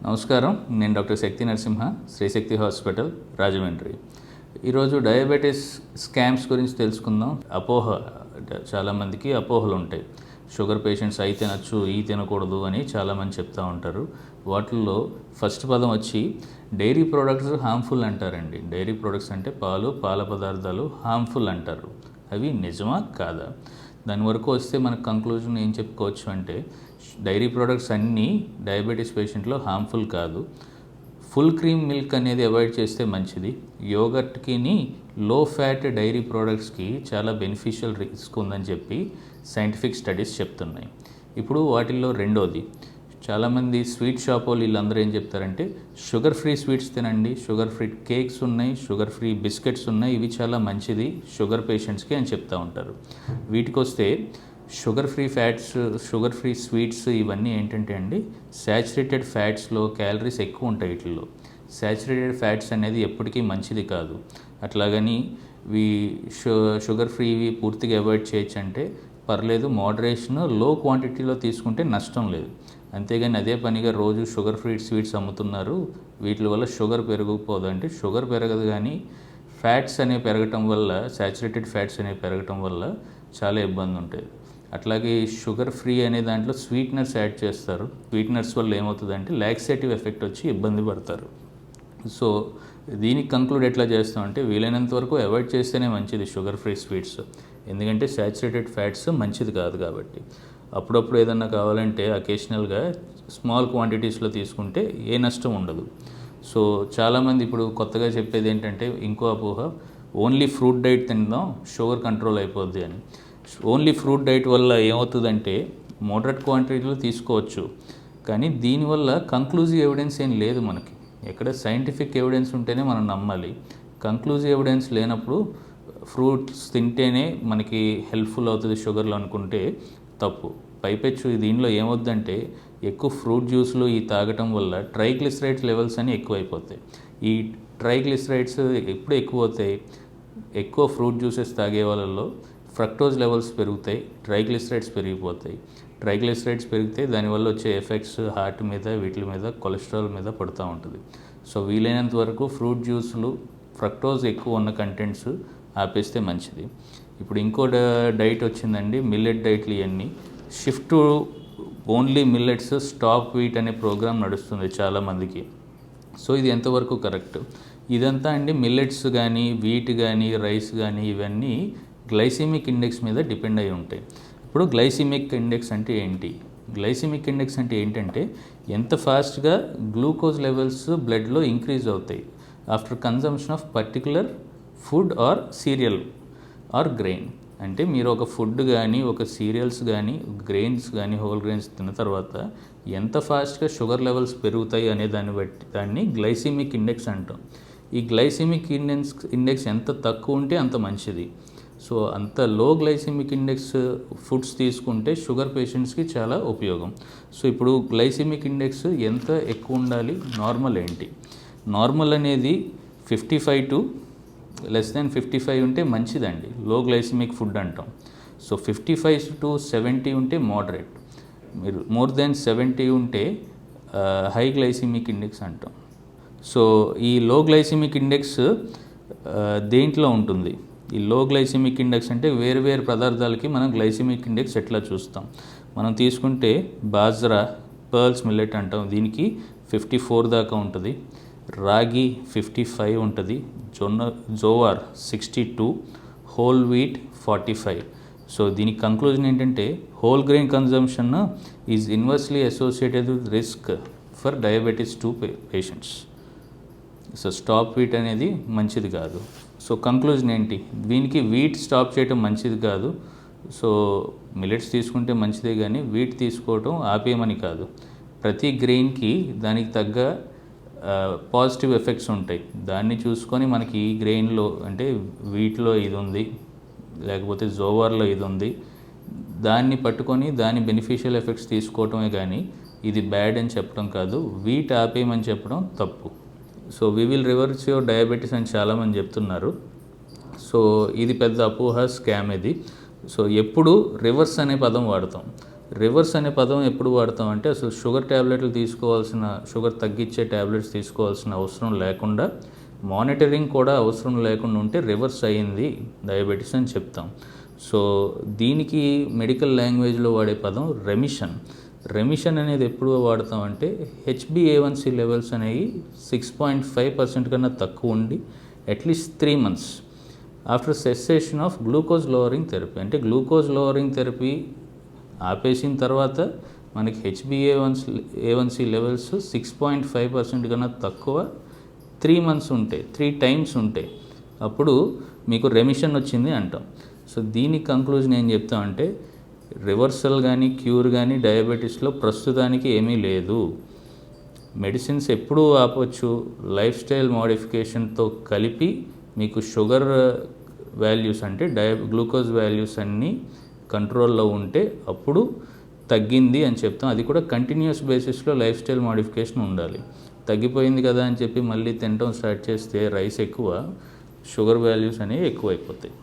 నమస్కారం, నేను డాక్టర్ శక్తి నరసింహ, శ్రీశక్తి హాస్పిటల్, రాజమండ్రి. ఈరోజు డయాబెటీస్ స్కామ్స్ గురించి తెలుసుకుందాం. అపోహ, చాలామందికి అపోహలు ఉంటాయి. షుగర్ పేషెంట్స్ అయి తినచ్చు, ఈ తినకూడదు అని చాలామంది చెప్తూ ఉంటారు. వాటిల్లో ఫస్ట్ పదం వచ్చి డైరీ ప్రోడక్ట్స్ హార్మ్ఫుల్ అంటారండి. డైరీ ప్రోడక్ట్స్ అంటే పాలు, పాల పదార్థాలు హార్మ్ఫుల్ అంటారు. అవి నిజమా కాదా? దాని వరకు వస్తే మనకు కంక్లూజన్ ఏం చెప్పుకోవచ్చు అంటే, డైరీ ప్రోడక్ట్స్ అన్నీ డయాబెటీస్ పేషెంట్లో హార్మ్ఫుల్ కాదు. ఫుల్ క్రీమ్ మిల్క్ అనేది అవాయిడ్ చేస్తే మంచిది. యోగర్ట్కి లో ఫ్యాట్ డైరీ ప్రోడక్ట్స్కి చాలా బెనిఫిషియల్ రిస్క్ ఉందని చెప్పి సైంటిఫిక్ స్టడీస్ చెప్తున్నాయి. ఇప్పుడు వాటిల్లో రెండోది, చాలామంది స్వీట్ షాప్ వాళ్ళు వీళ్ళందరూ ఏం చెప్తారంటే, షుగర్ ఫ్రీ స్వీట్స్ తినండి, షుగర్ ఫ్రీ కేక్స్ ఉన్నాయి, షుగర్ ఫ్రీ బిస్కెట్స్ ఉన్నాయి, ఇవి చాలా మంచిది షుగర్ పేషెంట్స్కి అని చెప్తూ ఉంటారు. వీటికి వస్తే sugar free fats, sugar free sweets ఇవన్నీ ఏంటంటే అండి, శాచురేటెడ్ ఫ్యాట్స్లో క్యాలరీస్ ఎక్కువ ఉంటాయి. వీటిల్లో శాచురేటెడ్ ఫ్యాట్స్ అనేది ఎప్పటికీ మంచిది కాదు. అట్లాగని షుగర్ ఫ్రీవి పూర్తిగా అవాయిడ్ చేయొచ్చు అంటే పర్లేదు, మోడరేషన్, లో క్వాంటిటీలో తీసుకుంటే నష్టం లేదు. అంతేగాని అదే పనిగా రోజు షుగర్ ఫ్రీ స్వీట్స్ అమ్ముతున్నారు, వీటి వల్ల షుగర్ పెరగకపోదు అంటే షుగర్ పెరగదు, కానీ ఫ్యాట్స్ అనేవి పెరగటం వల్ల, శాచురేటెడ్ ఫ్యాట్స్ అనేవి పెరగటం వల్ల చాలా ఇబ్బంది ఉంటుంది. అట్లాగే షుగర్ ఫ్రీ అనే దాంట్లో స్వీట్నర్స్ యాడ్ చేస్తారు. స్వీట్నర్స్ వల్ల ఏమవుతుందంటే లాక్సేటివ్ ఎఫెక్ట్ వచ్చి ఇబ్బంది పడతారు. సో దీనికి కంక్లూడ్ ఎట్లా చేస్తామంటే, వీలైనంత వరకు అవాయిడ్ చేస్తేనే మంచిది షుగర్ ఫ్రీ స్వీట్స్. ఎందుకంటే శాచురేటెడ్ ఫ్యాట్స్ మంచిది కాదు కాబట్టి. అప్పుడప్పుడు ఏదన్నా కావాలంటే అకేషనల్గా స్మాల్ క్వాంటిటీస్లో తీసుకుంటే ఏ నష్టం ఉండదు. సో చాలామంది ఇప్పుడు కొత్తగా చెప్పేది ఏంటంటే, ఇంకో అపోహ, ఓన్లీ ఫ్రూట్ డైట్ తిందాం షుగర్ కంట్రోల్ అయిపోద్ది అని. ఓన్లీ ఫ్రూట్ డైట్ వల్ల ఏమవుతుందంటే, మోడరేట్ క్వాంటిటీలో తీసుకోవచ్చు, కానీ దీనివల్ల కంక్లూజివ్ ఎవిడెన్స్ ఏం లేదు మనకి. ఎక్కడ సైంటిఫిక్ ఎవిడెన్స్ ఉంటేనే మనం నమ్మాలి. కంక్లూజివ్ ఎవిడెన్స్ లేనప్పుడు ఫ్రూట్స్ తింటేనే మనకి హెల్ప్ఫుల్ అవుతుంది షుగర్లో అనుకుంటే తప్పు. పైపెచ్చు దీనిలో ఏమవుద్దంటే, ఎక్కువ ఫ్రూట్ జ్యూస్లు ఈ తాగటం వల్ల ట్రైగ్లిసరైడ్స్ లెవెల్స్ అని ఎక్కువైపోతాయి. ఈ ట్రైగ్లిసరైడ్స్ ఎప్పుడు ఎక్కువ అవుతాయి? ఎక్కువ ఫ్రూట్ జ్యూసెస్ తాగే వాళ్ళలో ఫ్రక్టోజ్ లెవెల్స్ పెరుగుతాయి, ట్రైగ్లిసరైడ్స్ పెరిగిపోతాయి. ట్రైగ్లిసరైడ్స్ పెరిగితే దానివల్ల వచ్చే ఎఫెక్ట్స్ హార్ట్ మీద, వీటి మీద, కొలెస్ట్రాల్ మీద పడుతూ ఉంటుంది. సో వీలైనంత వరకు ఫ్రూట్ జ్యూస్లు, ఫ్రక్టోజ్ ఎక్కువ ఉన్న కంటెంట్స్ ఆపేస్తే మంచిది. ఇప్పుడు ఇంకో డైట్ వచ్చిందండి, మిల్లెట్ డైట్లు. ఇవన్నీ shift to only millets, stop wheat అనే ప్రోగ్రామ్ నడుస్తుంది చాలామందికి. సో ఇది ఎంతవరకు కరెక్ట్? ఇదంతా అండి, మిల్లెట్స్ కానీ, వీట్ కానీ, రైస్ కానీ, ఇవన్నీ గ్లైసిమిక్ ఇండెక్స్ మీద డిపెండ్ అయి ఉంటాయి. ఇప్పుడు గ్లైసిమిక్ ఇండెక్స్ అంటే ఏంటి? గ్లైసిమిక్ ఇండెక్స్ అంటే ఏంటంటే, ఎంత ఫాస్ట్గా గ్లూకోజ్ లెవెల్స్ బ్లడ్లో ఇంక్రీజ్ అవుతాయి after consumption of particular food or cereal or grain. అంటే మీరు ఒక ఫుడ్ కానీ, ఒక సీరియల్స్ కానీ, గ్రెయిన్స్ కానీ, హోల్ గ్రెయిన్స్ తిన్న తర్వాత ఎంత ఫాస్ట్గా షుగర్ లెవెల్స్ పెరుగుతాయి అనే దాన్ని గ్లైసిమిక్ ఇండెక్స్ అంటాం. ఈ గ్లైసిమిక్ ఇండెక్స్ ఎంత తక్కువ ఉంటే అంత మంచిది. సో అంత లో గ్లైసిమిక్ ఇండెక్స్ ఫుడ్స్ తీసుకుంటే షుగర్ పేషెంట్స్కి చాలా ఉపయోగం. సో ఇప్పుడు గ్లైసిమిక్ ఇండెక్స్ ఎంత ఎక్కువ ఉండాలి? నార్మల్ ఏంటి? నార్మల్ అనేది 55 to less than 55 ఉంటే మంచిదండి, లో గ్లైసిమిక్ ఫుడ్ అంటాం. సో 55 to 70 ఉంటే మోడరేట్. మీరు మోర్ దెన్ 70 ఉంటే హై గ్లైసిమిక్ ఇండెక్స్ అంటాం. సో ఈ లో గ్లైసిమిక్ ఇండెక్స్ దేంట్లో ఉంటుంది? ఈ లో గ్లైసిమిక్ ఇండెక్స్ అంటే వేరు వేరు పదార్థాలకి మనం గ్లైసిమిక్ ఇండెక్స్ ఎట్లా చూస్తాం. మనం తీసుకుంటే బాజ్రా, పర్ల్స్ మిల్లెట్ అంటాం, దీనికి 54 దాకా ఉంటుంది. రాగి 55 ఉంటుంది, జోవార్ 62, హోల్ వీట్ 45. సో దీనికి కంక్లూజన్ ఏంటంటే, whole grain consumption is inversely associated with risk for diabetes 2 patients. So stop wheat అనేది మంచిది కాదు. సో కంక్లూజన్ ఏంటి? దీనికి వీట్ స్టాప్ చేయడం మంచిది కాదు. సో మిల్లెట్స్ తీసుకుంటే మంచిదే, కానీ వీట్ తీసుకోవటం ఆపేయమని కాదు. ప్రతి గ్రెయిన్కి దానికి తగ్గ పాజిటివ్ ఎఫెక్ట్స్ ఉంటాయి. దాన్ని చూసుకొని మనకి ఈ గ్రెయిన్లో అంటే వీట్లో ఇది ఉంది, లేకపోతే జోవార్లో ఇది ఉంది, దాన్ని పట్టుకొని దాని బెనిఫిషియల్ ఎఫెక్ట్స్ తీసుకోవటమే కానీ ఇది బ్యాడ్ అని చెప్పడం కాదు. వీట్ ఆపేయమని చెప్పడం తప్పు. So we will reverse your diabetes అని చాలామంది చెప్తున్నారు. సో ఇది పెద్ద అపోహ, స్కామ్ ఇది. సో ఎప్పుడు రివర్స్ అనే పదం వాడతాం. రివర్స్ అనే పదం ఎప్పుడు వాడతాం అంటే అసలు షుగర్ ట్యాబ్లెట్లు తీసుకోవాల్సిన, షుగర్ తగ్గించే ట్యాబ్లెట్స్ తీసుకోవాల్సిన అవసరం లేకుండా, మానిటరింగ్ కూడా అవసరం లేకుండా ఉంటే రివర్స్ అయ్యింది డయాబెటీస్ అని చెప్తాం. సో దీనికి మెడికల్ లాంగ్వేజ్లో వాడే పదం రెమిషన్. రెమిషన్ అనేది ఎప్పుడు వాడతామంటే HbA1c లెవెల్స్ అనేవి 6.5% కన్నా తక్కువ ఉండి at least 3 months after cessation of glucose lowering therapy. అంటే గ్లూకోజ్ లోవరింగ్ థెరపీ ఆపేసిన తర్వాత మనకి HbA1c లెవెల్స్ 6.5% కన్నా తక్కువ 3 months ఉంటాయి, 3 times ఉంటాయి, అప్పుడు మీకు రెమిషన్ వచ్చింది అంటాం. సో దీని కంక్లూజన్ ఏం చెప్తామంటే రివర్సల్ కానీ క్యూర్ కానీ డయాబెటీస్లో ప్రస్తుతానికి ఏమీ లేదు. మెడిసిన్స్ ఎప్పుడూ ఆపవచ్చు. లైఫ్ స్టైల్ మోడిఫికేషన్తో కలిపి మీకు షుగర్ వాల్యూస్ అంటే గ్లూకోజ్ వాల్యూస్ అన్నీ కంట్రోల్లో ఉంటే అప్పుడు తగ్గింది అని చెప్తాం. అది కూడా కంటిన్యూస్ బేసిస్లో లైఫ్ స్టైల్ మోడిఫికేషన్ ఉండాలి. తగ్గిపోయింది కదా అని చెప్పి మళ్ళీ తినడం స్టార్ట్ చేస్తే రైస్ ఎక్కువ, షుగర్ వాల్యూస్ అనేవి ఎక్కువైపోతాయి.